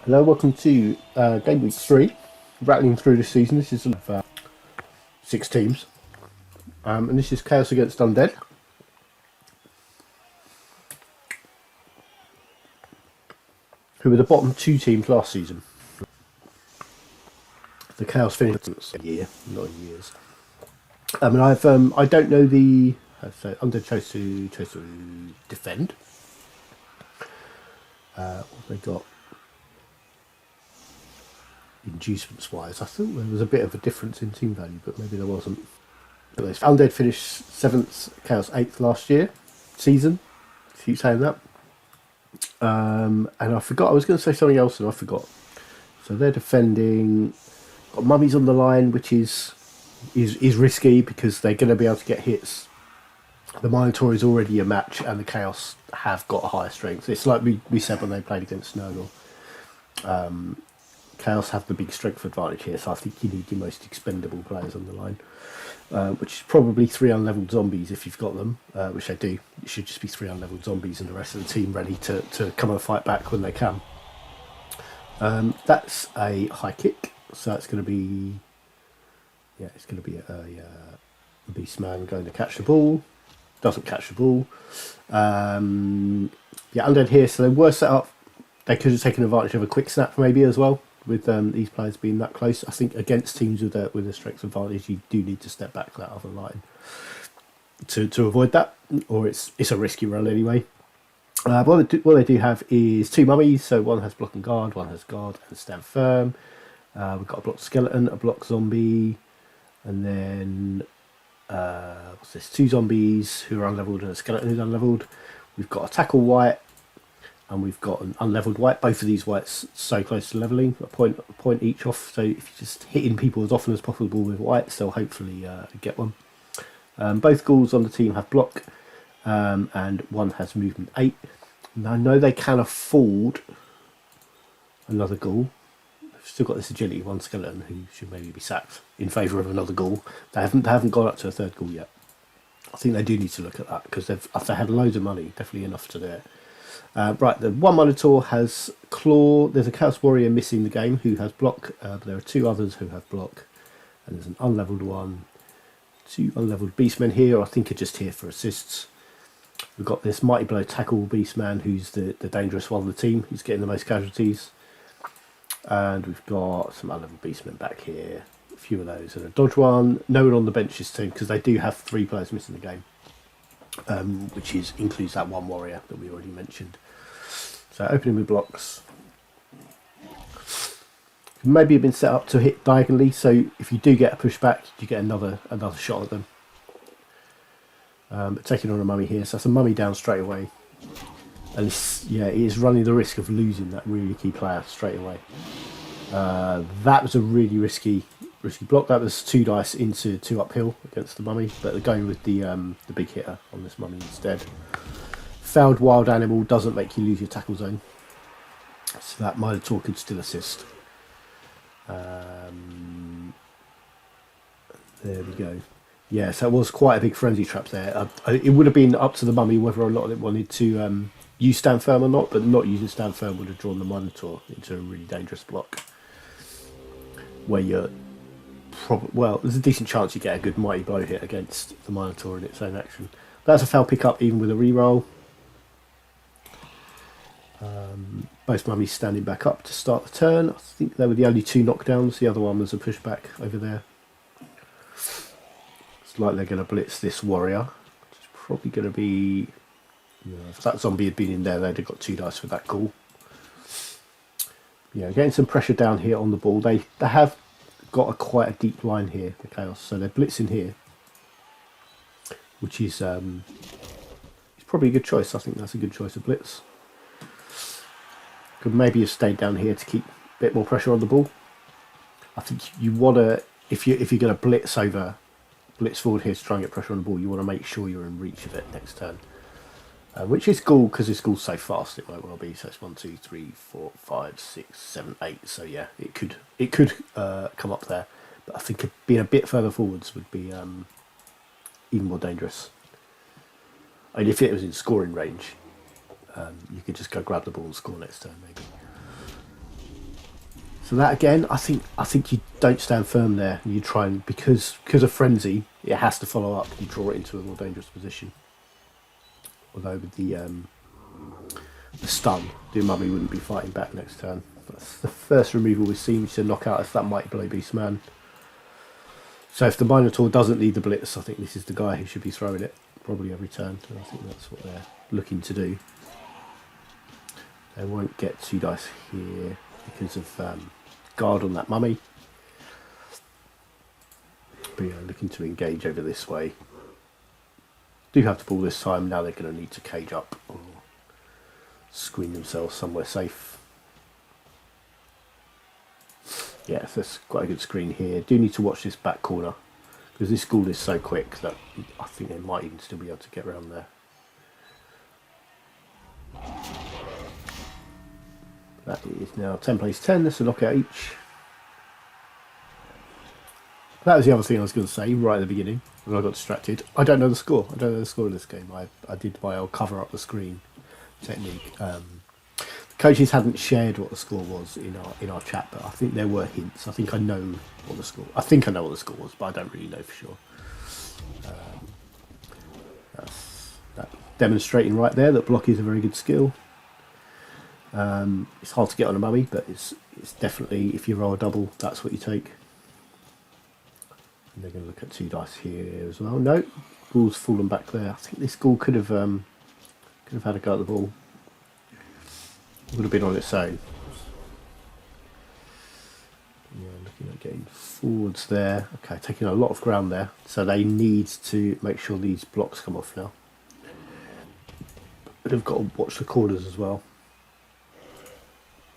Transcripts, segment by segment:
Hello, welcome to game week 3. Rattling through this season. This is 6 teams, and this is Chaos against Undead, who were the bottom 2 teams last season. The Chaos finished a year, not in years. And I don't know the so Undead chose to defend. What have they got? Inducements wise, I thought there was a bit of a difference in team value, but maybe there wasn't. Undead finished 7th, Chaos 8th last year season. Keep saying that. And I forgot, I was going to say something else and I forgot. So they're defending, got mummies on the line, which is risky because they're going to be able to get hits. The Minotaur is already a match and the Chaos have got a higher strength. It's like we said when they played against Nurgle. Chaos have the big strength advantage here, so I think you need your most expendable players on the line, which is probably 3 unleveled zombies if you've got them, which they do. It should just be 3 unleveled zombies and the rest of the team ready to come and fight back when they can. That's a high kick, so it's going to be a beastman going to catch the ball. Doesn't catch the ball. Undead here, so they were set up. They could have taken advantage of a quick snap maybe as well, with these players being that close. I think against teams with a strength advantage, you do need to step back that other line to avoid that, or it's a risky run anyway. What they do have is 2 mummies, so one has block and guard, one has guard and stand firm. We've got a block skeleton, a block zombie, and then what's this? 2 zombies who are unleveled and a skeleton who's unleveled. We've got a tackle white, and we've got an unleveled white. Both of these whites so close to leveling, a point each off. So if you're just hitting people as often as possible with whites, they'll hopefully get one. Both ghouls on the team have block, and one has movement 8. Now I know they can afford another ghoul. They've still got this agility 1 skeleton who should maybe be sacked in favour of another ghoul. They haven't gone up to a 3rd ghoul yet. I think they do need to look at that because if they had loads of money, definitely enough to do it. Right, the one Minotaur has claw. There's a Chaos Warrior missing the game who has block. There are 2 others who have block, and there's an unleveled one. 2 unleveled beastmen here. I think are just here for assists. We've got this Mighty Blow tackle beastman who's the dangerous one of the team. He's getting the most casualties, and we've got some unleveled beastmen back here. A few of those and a dodge one. No one on the bench this team because they do have 3 players missing the game. Which includes that one warrior that we already mentioned. So opening with blocks. Maybe have been set up to hit diagonally, so if you do get a pushback, you get another shot at them. But taking on a mummy here, so that's a mummy down straight away. And it is running the risk of losing that really key player straight away. That was a really risky block. That was 2 dice into 2 uphill against the mummy, but they're going with the big hitter on this mummy instead. Failed wild animal doesn't make you lose your tackle zone, so that Minotaur could still assist. There we go. Yeah, so it was quite a big frenzy trap there. It would have been up to the mummy whether or not it wanted to use stand firm or not, but not using stand firm would have drawn the Minotaur into a really dangerous block where you're there's a decent chance you get a good mighty blow hit against the Minotaur in its own action. That's a foul pickup even with a reroll. Both mummies standing back up to start the turn. I think they were the only 2 knockdowns. The other one was a pushback over there. It's like they're going to blitz this warrior. It's probably going to be... if that zombie had been in there, they'd have got 2 dice with that ghoul. Getting some pressure down here on the ball. They have got quite a deep line here, the Chaos, so they're blitzing here, which is it's probably a good choice. I think that's a good choice of blitz. Could maybe have stayed down here to keep a bit more pressure on the ball. I think you want to, if you're going to blitz forward here to try and get pressure on the ball, you want to make sure you're in reach of it next turn. Which is cool because this ghoul's so fast it might well be. So it's 1, 2, 3, 4, 5, 6, 7, 8. So yeah, it could come up there, but I think being a bit further forwards would be even more dangerous. And if it was in scoring range, you could just go grab the ball and score next turn maybe. So that again, I think you don't stand firm there. You try and because of frenzy, it has to follow up. You draw it into a more dangerous position. Although with the stun, the mummy wouldn't be fighting back next turn. That's the first removal we've seen, which is a knockout as that Mighty Blow Beast man. So if the Minotaur doesn't need the blitz, I think this is the guy who should be throwing it probably every turn. And I think that's what they're looking to do. They won't get 2 dice here because of guard on that mummy. But yeah, looking to engage over this way. Do have the ball this time. Now they're going to need to cage up or screen themselves somewhere safe. Yeah, so that's quite a good screen here. Do need to watch this back corner because this ghoul is so quick that I think they might even still be able to get around there. That is now 10 plays 10. That's a knockout each. That was the other thing I was going to say right at the beginning when I got distracted. I don't know the score. I don't know the score of this game. I did my old cover up the screen technique. The coaches hadn't shared what the score was in our chat, but I think there were hints. I think I know what the score. I think I know what the score was, but I don't really know for sure. That's demonstrating right there that block is a very good skill. It's hard to get on a mummy, but it's definitely, if you roll a double, that's what you take. And they're going to look at 2 dice here as well. No, ghoul's fallen back there. I think this ghoul could have had a go at the ball. It would have been on its own. Yeah, looking at getting forwards there. Okay, taking a lot of ground there. So they need to make sure these blocks come off now. But they've got to watch the corners as well.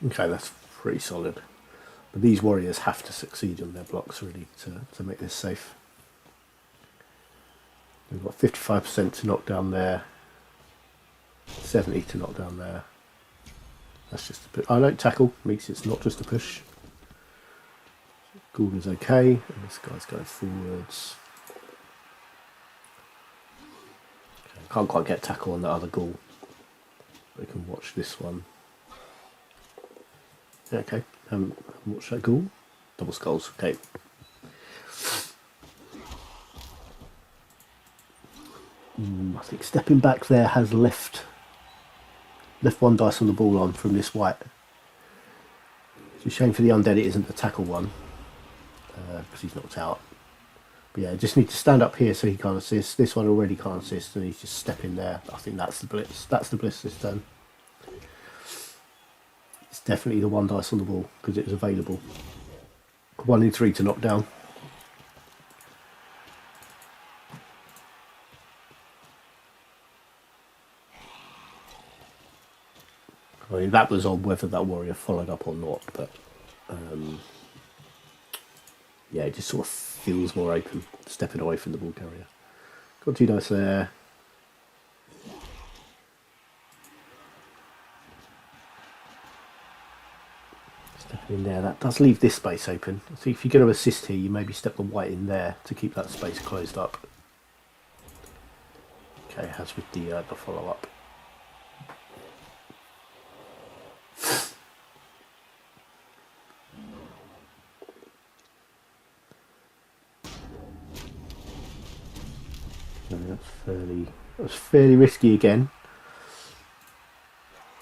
Okay, that's pretty solid. But these warriors have to succeed on their blocks really to make this safe. We've got 55% to knock down there, 70 to knock down there. That's just a push. I don't tackle, means it's not just a push. Ghoul is okay, and this guy's going forwards. Okay, can't quite get tackle on the other ghoul. We can watch this one. Okay, watch that ghoul. Double skulls, okay. I think stepping back there has left 1 dice on the ball on from this white. It's a shame for the undead it isn't the tackle one, because he's knocked out. But yeah, just need to stand up here so he can't assist. This one already can't assist, and he's just stepping there. I think that's the blitz. That's the blitz this turn. It's definitely the 1 dice on the ball because it was available. 1 in 3 to knock down. I mean, that was on whether that warrior followed up or not, but yeah, it just sort of feels more open, stepping away from the ball carrier. Got 2 dice there. Stepping in there, that does leave this space open. So if you're going to assist here, you maybe step the white in there to keep that space closed up. Okay, as with the follow-up. That's fairly risky again.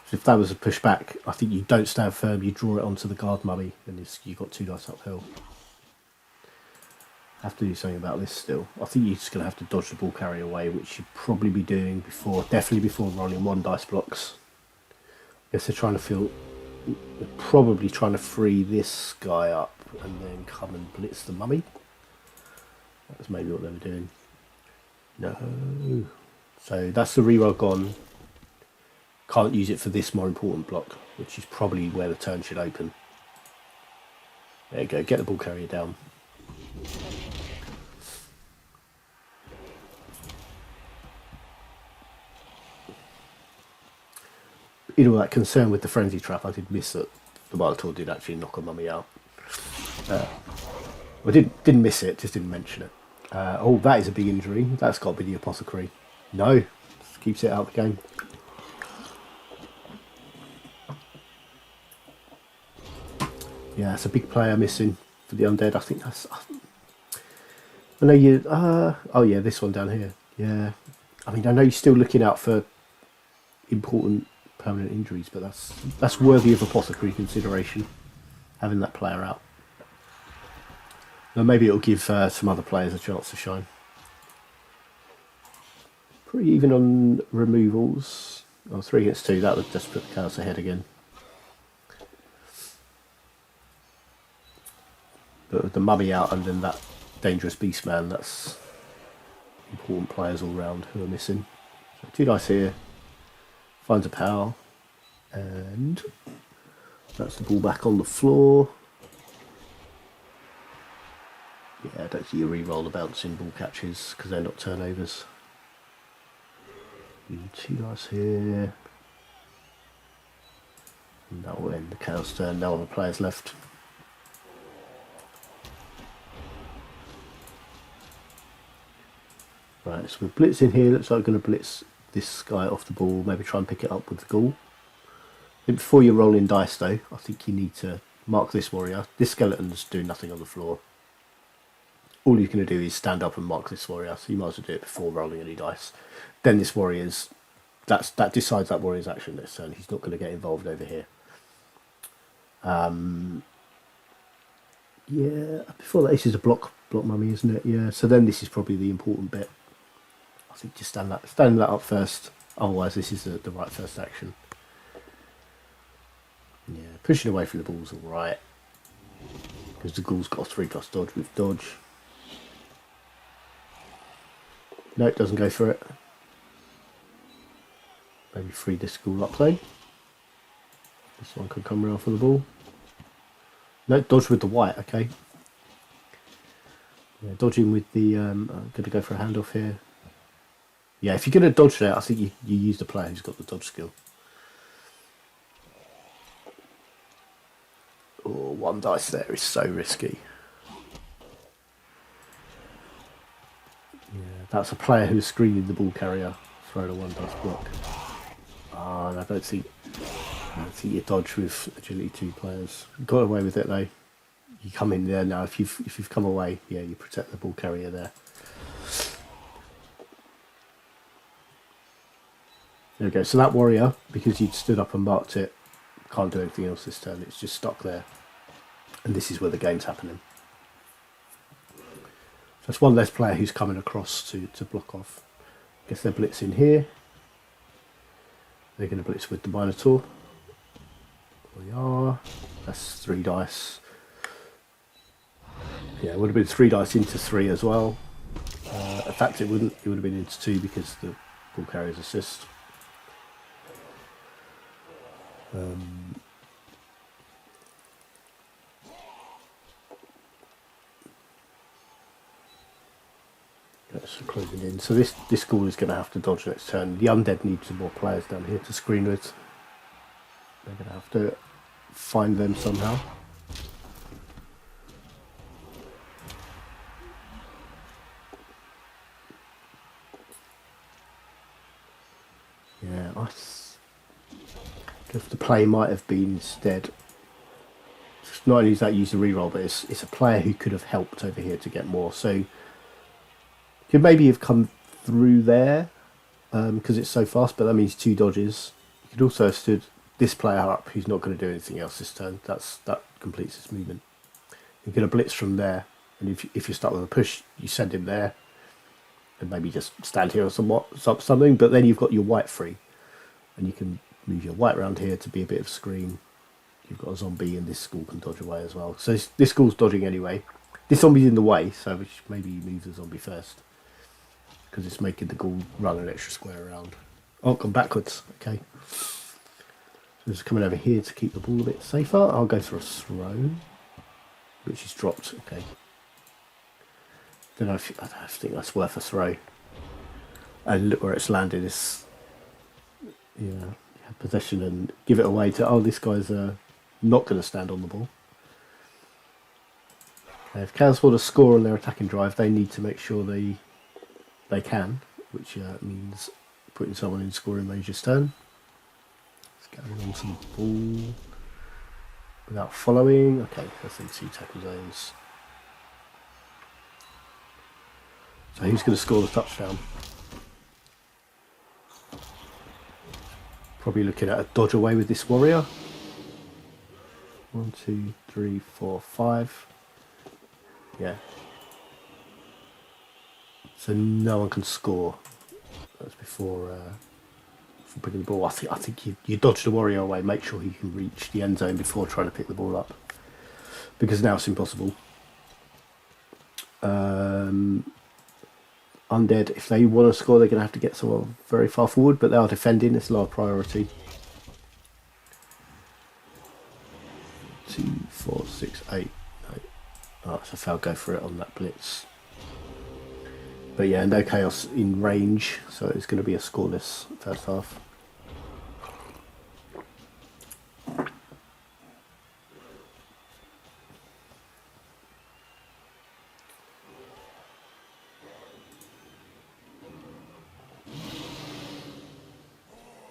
So if that was a pushback, I think you don't stand firm, you draw it onto the guard mummy, and you've got 2 dice uphill. Have to do something about this still. I think you're just going to have to dodge the ball carrier away, which you'd probably be doing definitely before rolling 1 dice blocks. I guess they're probably trying to free this guy up and then come and blitz the mummy. That's maybe what they were doing. No. So that's the reroll gone. Can't use it for this more important block, which is probably where the turn should open. There you go, get the ball carrier down. You know, that concern with the frenzy trap, I did miss that the Minotaur did actually knock a mummy out. I didn't miss it, just didn't mention it. Oh, that is a big injury. That's got to be the apothecary. No, just keeps it out of the game. Yeah, it's a big player missing for the Undead. I think that's... I know you... oh yeah, this one down here. Yeah. I mean, I know you're still looking out for important permanent injuries, but that's worthy of apothecary consideration, having that player out. Now maybe it'll give some other players a chance to shine. Pretty even on removals. Oh, 3 against 2, that would just put the Chaos ahead again. But with the mummy out and then that dangerous beastman, that's important players all round who are missing. So 2 dice here, finds a power, and that's the ball back on the floor. Yeah, I don't see you re-roll the bouncing ball catches because they're not turnovers. 2 dice here. And that will end the Chaos turn, no other players left. Right, so we're blitzing here. Looks like we're going to blitz this guy off the ball. Maybe try and pick it up with the ghoul. Before you're rolling dice, though, I think you need to mark this warrior. This skeleton's doing nothing on the floor. All you're going to do is stand up and mark this warrior. So you might as well do it before rolling any dice. Then this warrior's... that decides that warrior's action this turn. He's not going to get involved over here. Yeah, before that, this is a block mummy, isn't it? Yeah, so then this is probably the important bit. I think just stand that up first. Otherwise, this is the right first action. Yeah, pushing away from the ball's all right because the ghoul's got a 3+ dodge with dodge. No, it doesn't go for it. Maybe free this ghoul up though. This one can come around for the ball. No, dodge with the white. Okay. Yeah, dodging with the. I'm going to go for a handoff here. Yeah, if you're going to dodge that, I think you use the player who's got the dodge skill. Oh, 1 dice there is so risky. Yeah, that's a player who's screening the ball carrier. Throw a 1 dice block. Ah, I don't think you dodge with agility 2 players. Got away with it though. You come in there now. If you've come away, yeah, you protect the ball carrier there. There we go. So that warrior, because you'd stood up and marked it, can't do anything else this turn. It's just stuck there. And this is where the game's happening. So that's 1 less player who's coming across to block off. I guess they're blitzing here. They're going to blitz with the Minotaur. There we are. That's 3 dice. Yeah, it would have been 3 dice into 3 as well. In fact, it wouldn't. It would have been into 2 because the ball carrier's assist. So closing in. So this ghoul is going to have to dodge next turn. The Undead need some more players down here to screen with. They're going to have to find them somehow. Yeah, if the play might have been instead. Not only is that use the reroll, but it's a player who could have helped over here to get more. So could maybe have come through there because it's so fast, but that means 2 dodges. You could also have stood this player up who's not going to do anything else this turn. That completes his movement. You're going to blitz from there, and if you're stuck with a push, you send him there, and maybe just stand here or something. But then you've got your white free, and you can move your white around here to be a bit of screen. You've got a zombie, and this ghoul can dodge away as well. So this ghoul's dodging anyway. This zombie's in the way, so maybe you move the zombie first. Because it's making the ghoul run an extra square around. Oh, gone backwards. Okay. So it's coming over here to keep the ball a bit safer. I'll go for a throw, which is dropped. Okay. Then I think that's worth a throw. And look where it's landed. It's, yeah, you have possession and give it away to, oh, this guy's not going to stand on the ball. If Chaos want to score on their attacking drive, they need to make sure they can, which means putting someone in scoring range this turn. Let's get on to the ball. without following. Okay, I think 2 tackle zones. So who's going to score the touchdown? Probably looking at a dodge away with this warrior. 1, 2, 3, 4, 5. Yeah. So no one can score. That's before picking the ball. I think you dodge the warrior away. Make sure he can reach the end zone before trying to pick the ball up, because now it's impossible. Undead, if they want to score, they're going to have to get someone very far forward, but they are defending. It's a low priority. 2, 4, 6, 8. No. Oh, so foul. Go for it on that blitz. But yeah, no chaos in range, so it's going to be a scoreless first half.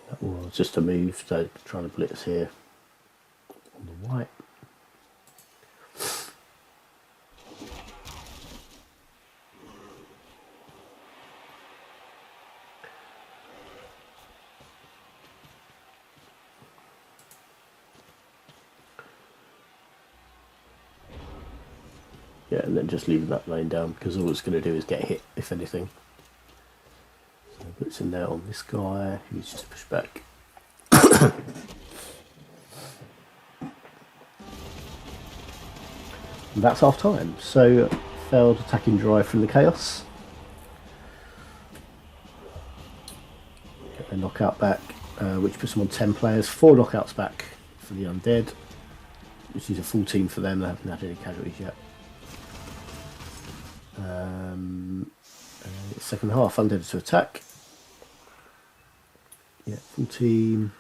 That was just a move, so trying to blitz here on the white. Yeah, and then just leaving that lane down, because all it's going to do is get hit, if anything. So blitz in there on this guy, who's just pushed back. And that's half time. So failed attacking drive from the chaos. Get their knockout back, which puts them on 10 players. 4 knockouts back for the Undead, which is a full team for them. They haven't had any casualties yet. Second half, Undead to attack. Yeah, full team.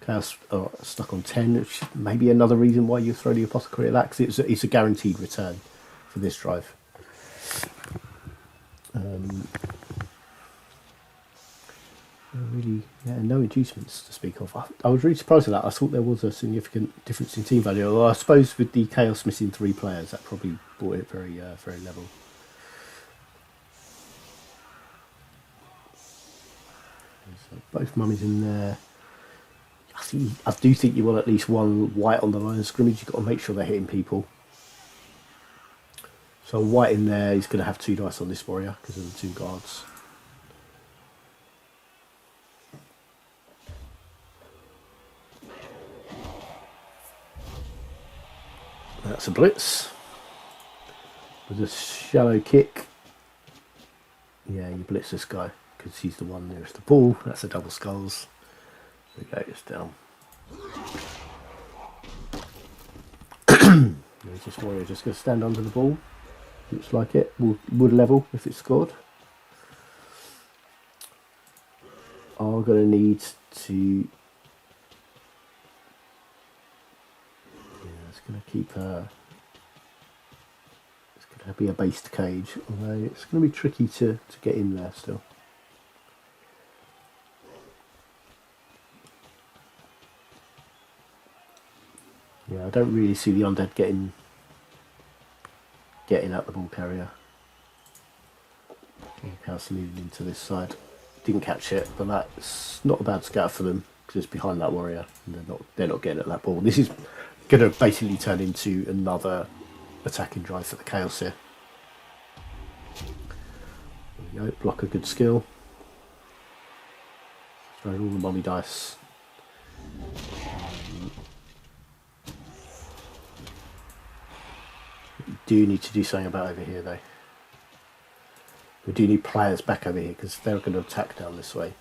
Chaos are stuck on 10, which may be another reason why you throw the Apothecary at that, because it's a guaranteed return for this drive. Really, yeah, no inducements to speak of. I was really surprised at that. I thought there was a significant difference in team value. Although I suppose with the Chaos missing 3 players, that probably brought it very, very level. So both mummies in there. I do think you want at least 1 white on the line of scrimmage. You've got to make sure they're hitting people. So white in there, he's going to have 2 dice on this warrior because of the 2 guards. That's a blitz. With a shallow kick. Yeah, you blitz this guy because he's the one nearest the ball. That's a double skulls. There we go, it's down. There's this warrior just going to stand under the ball. Looks like it. Would level if it's scored. Are going to need to... Yeah, it's going to keep... it's going to be a based cage, although it's going to be tricky to get in there still. Yeah, I don't really see the Undead getting out the ball carrier. House moved into this side. Didn't catch it, but that's not a bad scatter for them because it's behind that warrior and they're not getting at that ball. This is going to basically turn into another attacking drive for the Chaos here. There we go, block a good skill. Throwing all the mummy dice. Do need to do something about over here though. We do need players back over here because they're going to attack down this way.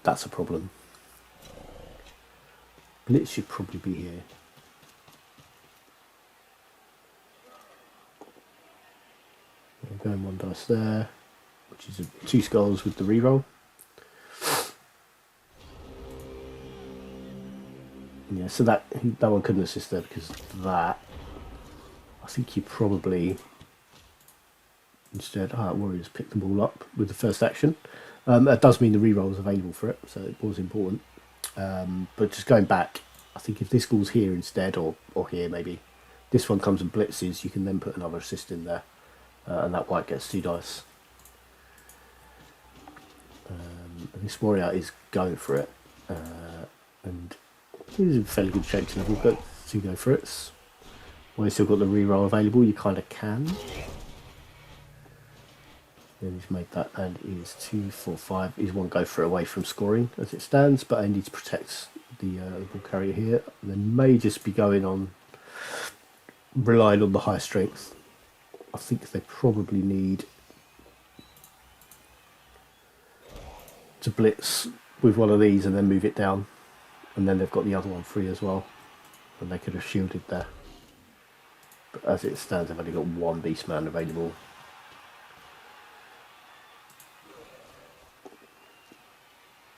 That's a problem. Blitz should probably be here. Going 1 dice there, which is 2 skulls with the reroll. Yeah, so that one couldn't assist there because of that. I think you probably instead Warriors picked the ball up with the first action. That does mean the reroll is available for it, so it was important. But just going back, I think if this goes here instead, or here maybe, this one comes and blitzes, you can then put another assist in there, and that white gets 2 dice. And this warrior is going for it, and he's in fairly good shape to go for it. While he's still got the reroll available, you kind of can. Then he's made that, and he's 2, 4, 5. He's one go for it away from scoring as it stands, but I need to protect the ball carrier here. And then may just be going on, relying on the high strength. I think they probably need to blitz with one of these and then move it down, and then they've got the other one free as well, and they could have shielded there. But as it stands, they've only got 1 beastman available.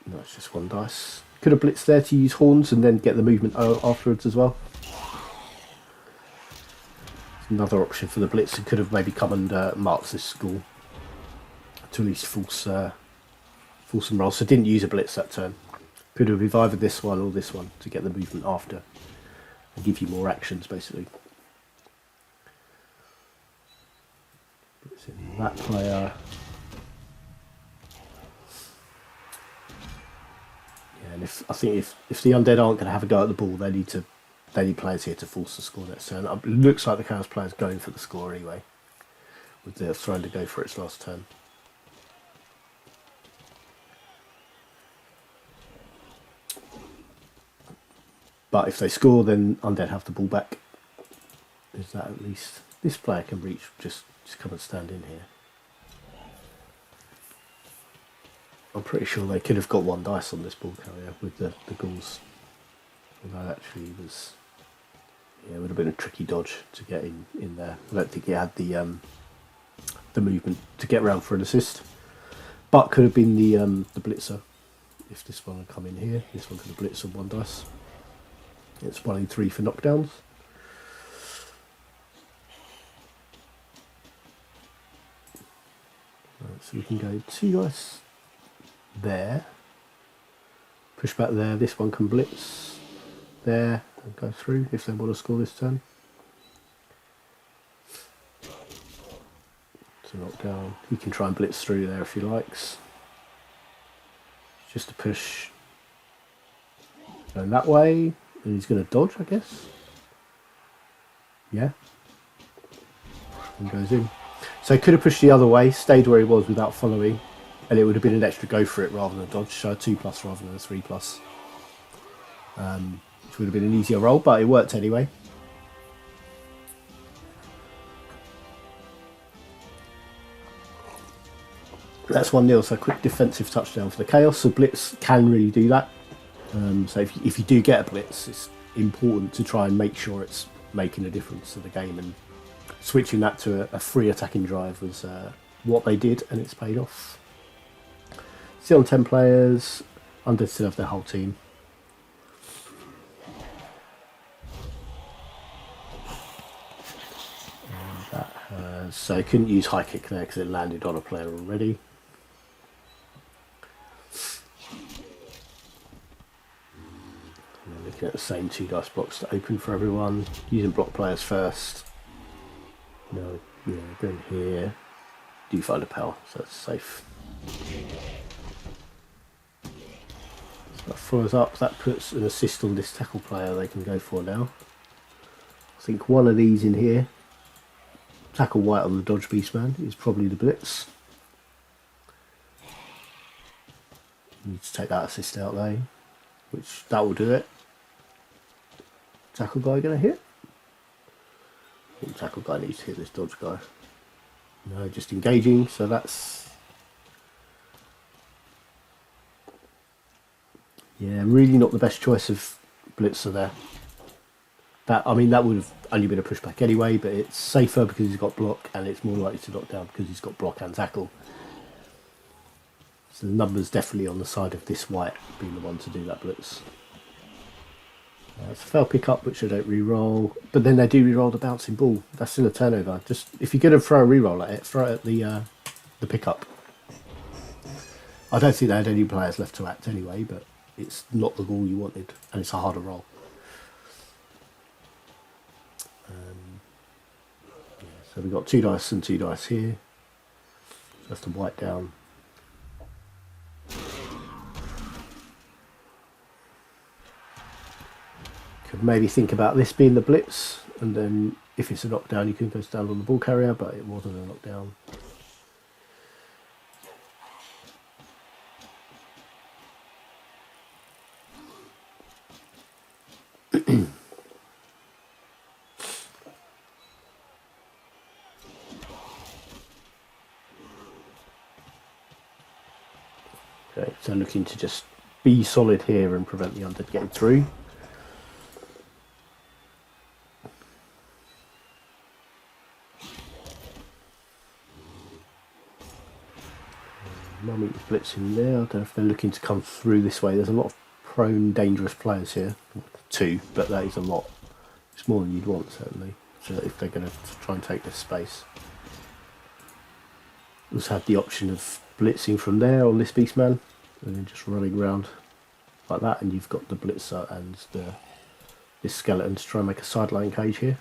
No, it's just 1 dice. Could have blitzed there to use horns and then get the movement afterwards as well. Another option for the blitz. It could have maybe come and marked this school to at least force some rolls. So didn't use a blitz that turn. Could have either this one or this one to get the movement after and give you more actions basically. Blitzing that player. And I think if the undead aren't going to have a go at the ball, they need players here to force the score next turn. It looks like the Chaos player's going for the score anyway, with the throne to go for its last turn. But if they score, then undead have the ball back. Is that at least this player can reach? Just come and stand in here. I'm pretty sure they could have got 1 dice on this ball carrier with the ghouls. Although actually was, yeah, it would have been a tricky dodge to get in there. I don't think he had the movement to get round for an assist. But could have been the blitzer. If this one had come in here, this one could have blitzed on 1 dice. It's 1 in 3 for knockdowns. Right, so we can go 2 dice there, push back there, this one can blitz there and go through if they want to score this turn. To knock down, he can try and blitz through there if he likes, just to push going that way, and he's going to dodge, I guess. Yeah, and goes in. So he could have pushed the other way, stayed where he was without following, and it would have been an extra go for it rather than a dodge, so a 2+ rather than a 3+. Which would have been an easier roll, but it worked anyway. That's 1-0, so a quick defensive touchdown for the Chaos. So Blitz can really do that. So if you do get a Blitz, it's important to try and make sure it's making a difference to the game, and switching that to a free attacking drive was what they did, and it's paid off. Still on 10 players, Undead still have their whole team. So I couldn't use high kick there because it landed on a player already. And then looking at the same 2 dice blocks to open for everyone. Using block players first. No, yeah, going here. Do find a pal, so that's safe. So that follows up. That puts an assist on this tackle player they can go for now. I think one of these in here. Tackle white on the dodge beastman is probably the blitz. Need to take that assist out there, which that will do it. Tackle guy gonna hit? I think tackle guy needs to hit this dodge guy. No, just engaging, so that's... Yeah, really not the best choice of blitzer there. That, I mean, that would have only been a pushback anyway, but it's safer because he's got block, and it's more likely to knock down because he's got block and tackle. So the number's definitely on the side of this white being the one to do that blitz. It's a fail pick up, which I don't re-roll, but then they do re-roll the bouncing ball. That's still a turnover. Just if you're going to throw a re-roll at it, throw it at the pickup. I don't think they had any players left to act anyway, but it's not the ghoul you wanted, and it's a harder roll. Yeah, so we've got 2 dice and 2 dice here. Just to wipe down. Could maybe think about this being the blitz, and then if it's a knockdown you can go stand on the ball carrier, but it wasn't a knockdown. Okay, so looking to just be solid here and prevent the undead getting through. Mummy is blitzing there. I don't know if they're looking to come through this way. There's a lot of prone, dangerous players here. 2, but that is a lot. It's more than you'd want, certainly, so if they're going to try and take this space. Also have the option of blitzing from there on this beastman, and then just running around like that, and you've got the blitzer and this skeleton to try and make a sideline cage here.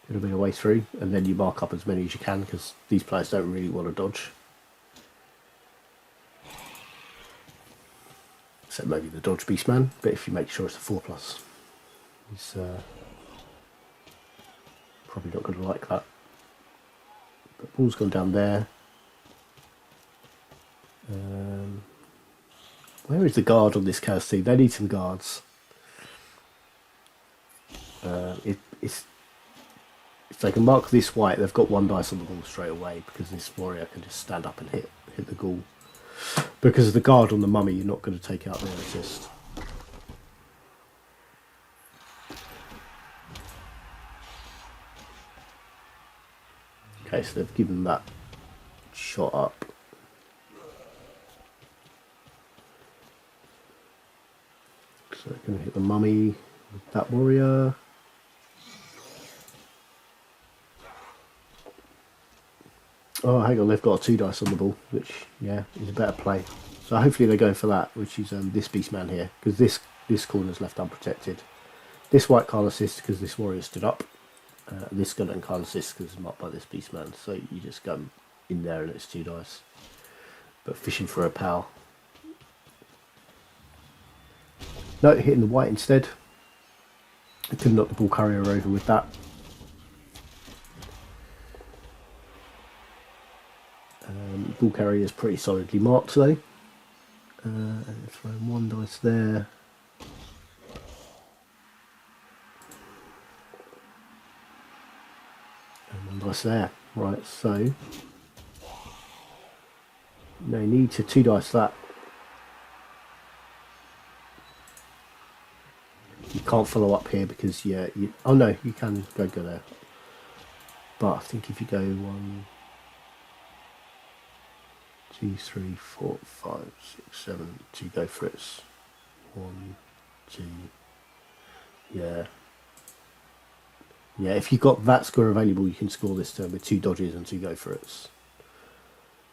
It'll be a way through, and then you mark up as many as you can, because these players don't really want to dodge. Except maybe the dodge beastman, but if you make sure it's a 4+, he's probably not going to like that. But ball's gone down there. Where is the guard on this chaos team? They need some guards. If they can mark this white, they've got 1 dice on the ball straight away, because this warrior can just stand up and hit the ghoul. Because of the guard on the mummy, you're not going to take out their assist. Okay, so they've given that shot up. So they're going to hit the mummy with that warrior. Oh, hang on, they've got 2 dice on the ball, which, yeah, is a better play. So hopefully they're going for that, which is this beastman here, because this corner's left unprotected. This white can't assist because this warrior stood up. This skeleton can't assist because it's marked by this beastman. So you just go in there and it's 2 dice. But fishing for a pal. No, hitting the white instead. I could knock the ball carrier over with that. Ball carrier is pretty solidly marked though. And throwing 1 dice there. And 1 dice there. Right, so no need to 2 dice that. You can't follow up here because oh no, you can go there. But I think if you go 1, 2, 3, 4, 5, 6, 7, 2 go for it. 1, 2, yeah. Yeah, if you've got that score available, you can score this turn with 2 dodges and 2 go for it.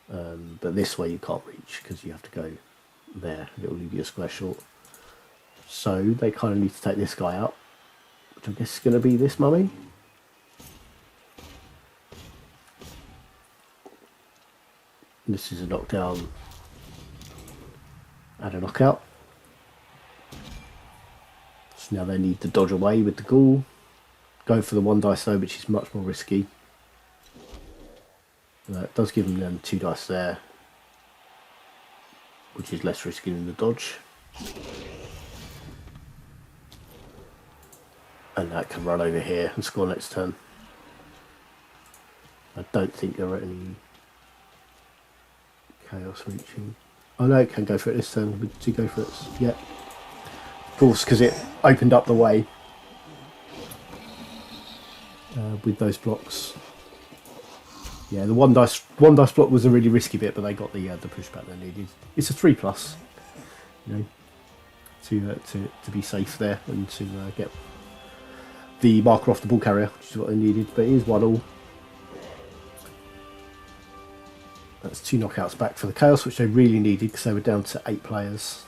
But this way you can't reach because you have to go there. It will leave you a square short. So they kind of need to take this guy out, which I guess is going to be this mummy. This is a knockdown and a knockout. So now they need to dodge away with the ghoul. Go for the 1 dice though, which is much more risky. It does give them then 2 dice there, which is less risky than the dodge. And that can run over here and score next turn. I don't think there are any chaos reaching. Oh no, it can go for it this turn with 2 go for it. Yeah. Of course, because it opened up the way with those blocks. Yeah, the 1 dice block was a really risky bit, but they got the pushback they needed. It's a 3+, you know, to be safe there and to get the marker off the ball carrier, which is what they needed. But it is 1-1. That's 2 knockouts back for the chaos, which they really needed because they were down to 8 players.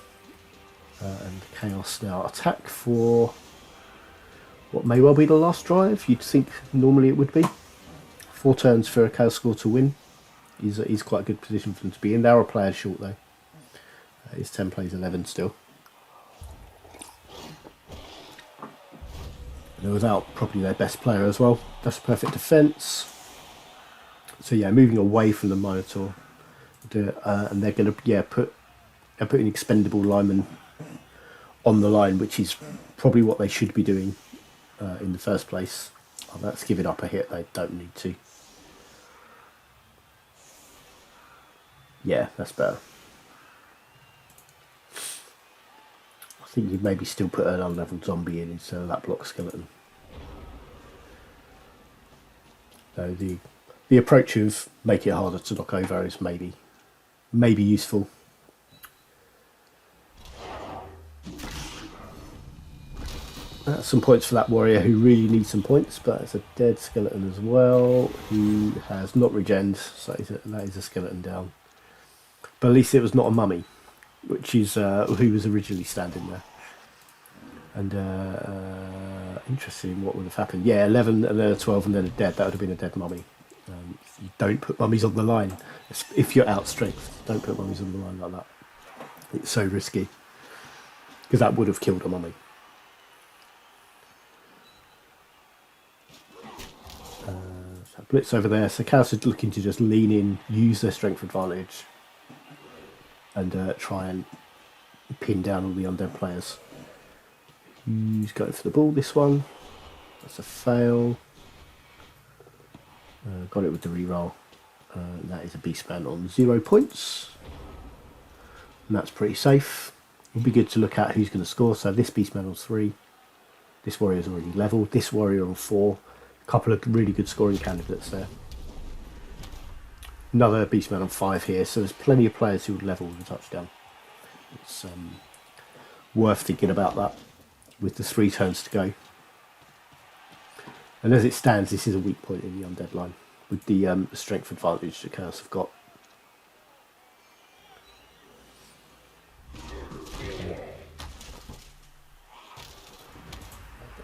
And Chaos now attack for what may well be the last drive. You'd think normally it would be. 4 turns for a Chaos score to win. He's quite a good position for them to be in. They are a player short though. It's 10 plays 11 still. And without probably their best player as well. That's a perfect defence. So yeah, moving away from the Minotaur. And they're going to put an expendable lineman on the line, which is probably what they should be doing in the first place. Oh, that's giving up a hit they don't need to. Yeah, that's better. I think you'd maybe still put an unleveled zombie in instead of that block skeleton. So the approach of making it harder to knock over is maybe useful. Some points for that warrior who really needs some points, but it's a dead skeleton as well who has not regened, so that is a skeleton down. But at least it was not a mummy, which is who was originally standing there. And interesting, what would have happened? Yeah, 11 and then a 12 and then a dead. That would have been a dead mummy. You don't put mummies on the line if you're out strength. Don't put mummies on the line like that. It's so risky because that would have killed a mummy. So blitz over there. So Chaos is looking to just lean in, use their strength advantage, and try and pin down all the undead players. Who's going for the ball? This one. That's a fail. Got it with the reroll. That is a beastman on 0 points. And that's pretty safe. It'll be good to look at who's going to score. So this beastman on 3. This warrior's already leveled. This warrior on 4. A couple of really good scoring candidates there. Another beastman on 5 here. So there's plenty of players who would level with a touchdown. It's worth thinking about that with the 3 turns to go. And as it stands, this is a weak point in the undead line with the strength advantage that Chaos have got.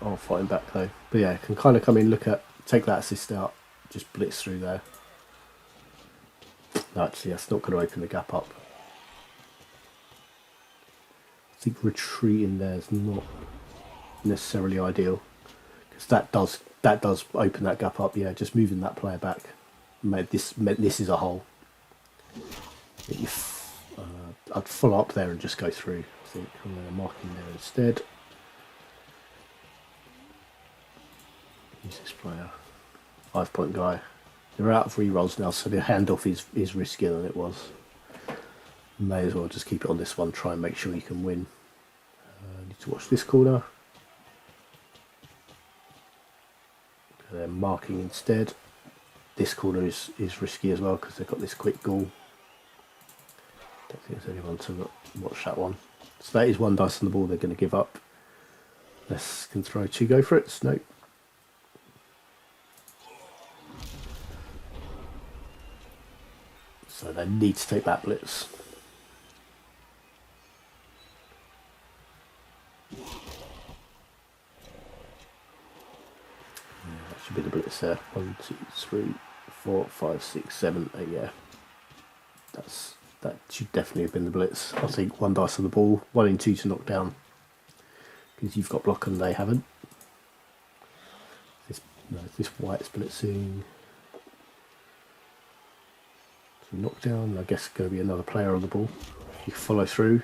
Oh, fighting back though. But yeah, can kind of come in, take that assist out, just blitz through there. No, actually, that's not going to open the gap up. I think retreating there is not necessarily ideal because that does open that gap up. Yeah, just moving that player back meant this is a hole. I'd follow up there and just go through. I think I'm going to mark in there instead. Who's this player? 5-point guy. They're out of rerolls now, so the handoff is riskier than it was. May as well just keep it on this one. Try and make sure you can win. Need to watch this corner. They're marking instead. This corner is risky as well because they've got this quick ghoul. Don't think there's anyone to watch that one. So that is 1 dice on the ball they're going to give up. Let's can throw 2 go for it. Nope. So they need to take that blitz. That should be the blitz there. 1, 2, 3, 4, 5, 6, 7, 8. Yeah, that should definitely have been the blitz. I think 1 dice on the ball, 1 in 2 to knock down because you've got block and they haven't. This white's blitzing. So knockdown. I guess going to be another player on the ball. You follow through.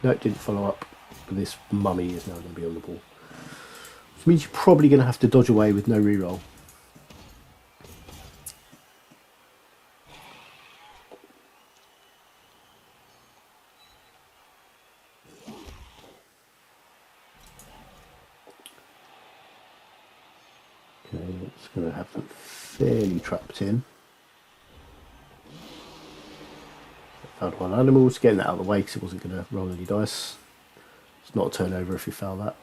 No, it didn't follow up. But this mummy is now going to be on the ball. Which means you're probably going to have to dodge away with no reroll. Okay, it's going to have them fairly trapped in. Found 1 animal, just getting that out of the way because it wasn't going to roll any dice. It's not a turnover if you foul that.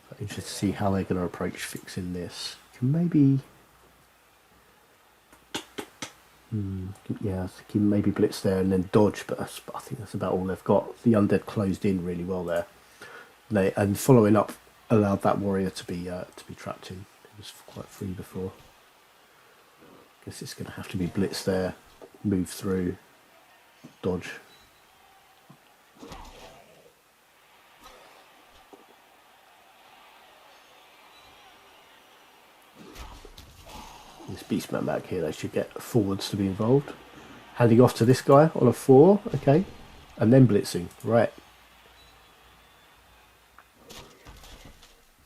But interested to see how they're going to approach fixing this. You can maybe... Yeah, I think he maybe blitz there and then dodge, but I think that's about all they've got. The undead closed in really well there. And following up allowed that warrior to be trapped in. It was quite free before. Guess it's going to have to be blitz there, move through, dodge. This beastman back here, they should get forwards to be involved. Handing off to this guy on a 4, okay, and then blitzing, right.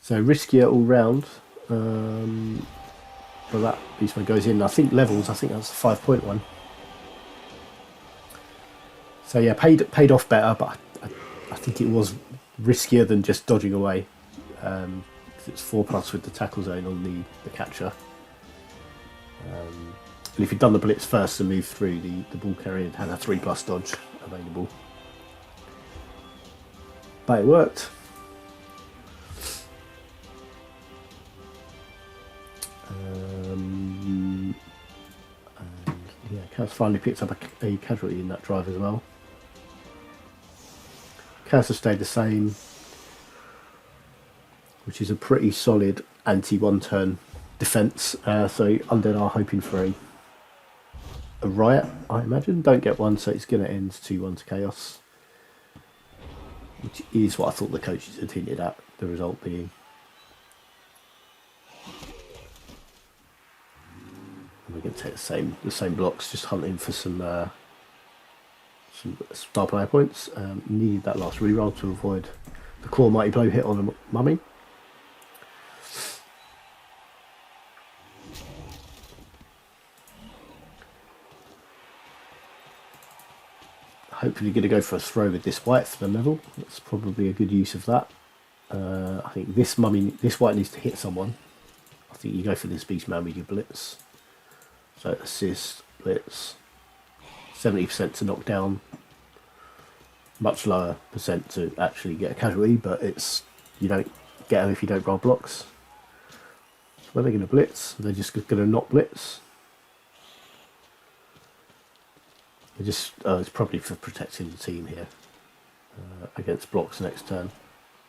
So riskier all round. But that beastman goes in. I think levels. I think that's the 5-point one. So yeah, paid off better, but I think it was riskier than just dodging away. It's 4+ with the tackle zone on the catcher. And if you'd done the blitz first and moved through, the ball carrier had a 3+ dodge available. But it worked. And yeah, Chaos finally picked up a casualty in that drive as well. Chaos has stayed the same, which is a pretty solid anti-one-turn defence. So Undead are hoping for a riot, I imagine. Don't get one, so it's going to end 2-1 to Chaos, which is what I thought the coaches had hinted at, the result being. We're going to take the same blocks, just hunting for some star player points. Needed that last reroll to avoid the core mighty blow hit on the mummy. Hopefully going to go for a throw with this white for the level. That's probably a good use of that. I think this white needs to hit someone. I think you go for this beastman with your blitz. So assist, blitz, 70% to knock down, much lower percent to actually get a casualty, but you don't get them if you don't roll blocks. So where are they going to blitz? They're just going to not blitz. It's probably for protecting the team here against blocks next turn.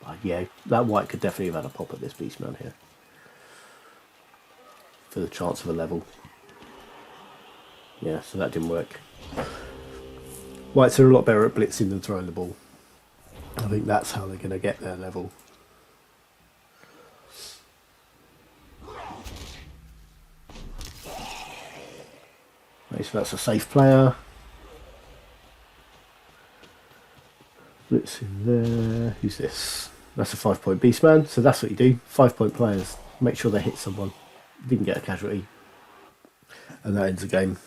But yeah, that white could definitely have had a pop at this beastman here for the chance of a level. Yeah, so that didn't work. Whites are a lot better at blitzing than throwing the ball. I think that's how they're going to get their level. Okay, so that's a safe player. Blitzing there. Who's this? That's a 5-point beastman. So that's what you do. 5-point players. Make sure they hit someone. Didn't get a casualty. And that ends the game.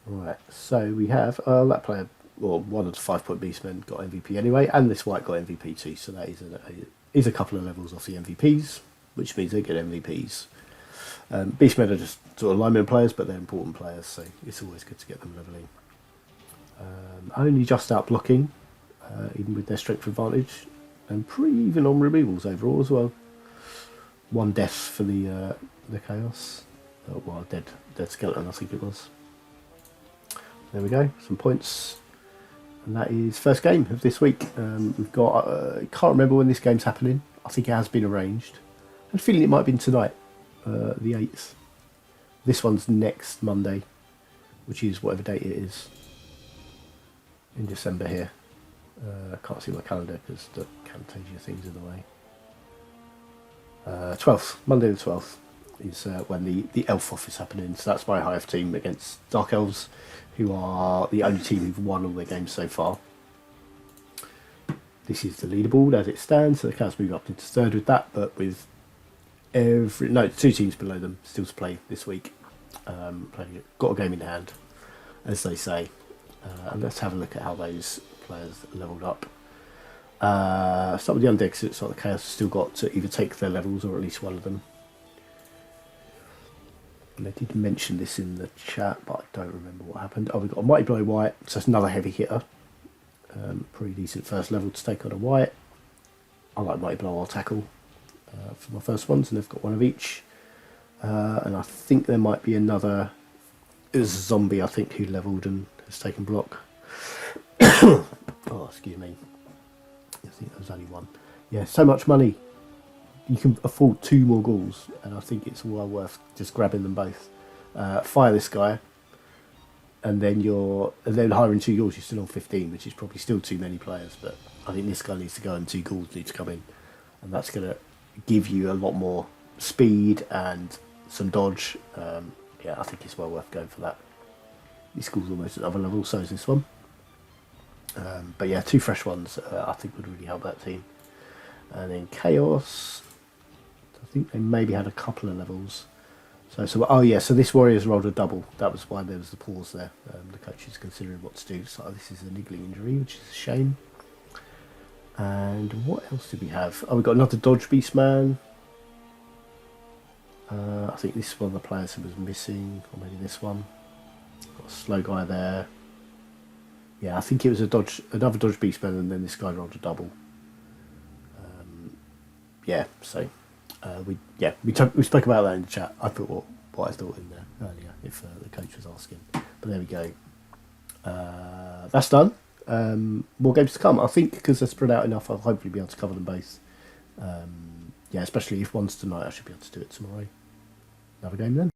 Right, so we have that player, or one of the 5-point beastmen got MVP anyway, and this white got MVP too, so that is a couple of levels off the MVPs, which means they get MVPs. Beastmen are just sort of lineman players, but they're important players, so it's always good to get them leveling. Only just out blocking, even with their strength advantage, and pretty even on removals overall as well. 1 death for the Chaos. Well, dead skeleton, I think it was. There we go, some points. And that is first game of this week. We've got, I can't remember when this game's happening. I think it has been arranged. I'm feeling it might have been tonight, the 8th. This one's next Monday, which is whatever date it is in December here. I can't see my calendar because the Camtasia thing's in the way. 12th, Monday the 12th is when the Elf off is happening. So that's my Hive team against Dark Elves, who are the only team who've won all their games so far. This is the leaderboard as it stands, so the Chaos move up into 3rd with that, but with 2 teams below them still to play this week. Got a game in hand, as they say. And let's have a look at how those players leveled up. Start with the Undead, because it's like the Chaos has still got to either take their levels or at least one of them. And I did mention this in the chat, but I don't remember what happened. Oh, we've got a Mighty Blow White, so that's another heavy hitter. Pretty decent first level to take on a White. I like Mighty Blow or Tackle for my first ones, and they've got one of each. And I think there might be another. It was a zombie, I think, who levelled and has taken block. Oh, excuse me. I think there was only one. Yeah, so much money. You can afford 2 more ghouls, and I think it's well worth just grabbing them both. Fire this guy, and then hiring 2 ghouls. You're still on 15, which is probably still too many players. But I think this guy needs to go, and 2 ghouls need to come in, and that's going to give you a lot more speed and some dodge. Yeah, I think it's well worth going for that. This ghouls almost at other level, so is this one. But yeah, 2 fresh ones I think would really help that team. And then Chaos, I think they maybe had a couple of levels. So oh yeah, so this warrior's rolled a double. That was why there was the pause there. The coach is considering what to do. So this is a niggling injury, which is a shame. And what else did we have? Oh, we got another dodge beast man. I think this is one of the players who was missing, or maybe this one. Got a slow guy there. Yeah, I think it was another dodge beastman, and then this guy rolled a double. Yeah, so we spoke about that in the chat. I put what I thought in there earlier if the coach was asking. But there we go. That's done. More games to come. I think because they're spread out enough, I'll hopefully be able to cover them both. Yeah, especially if one's tonight, I should be able to do it tomorrow. Another game then.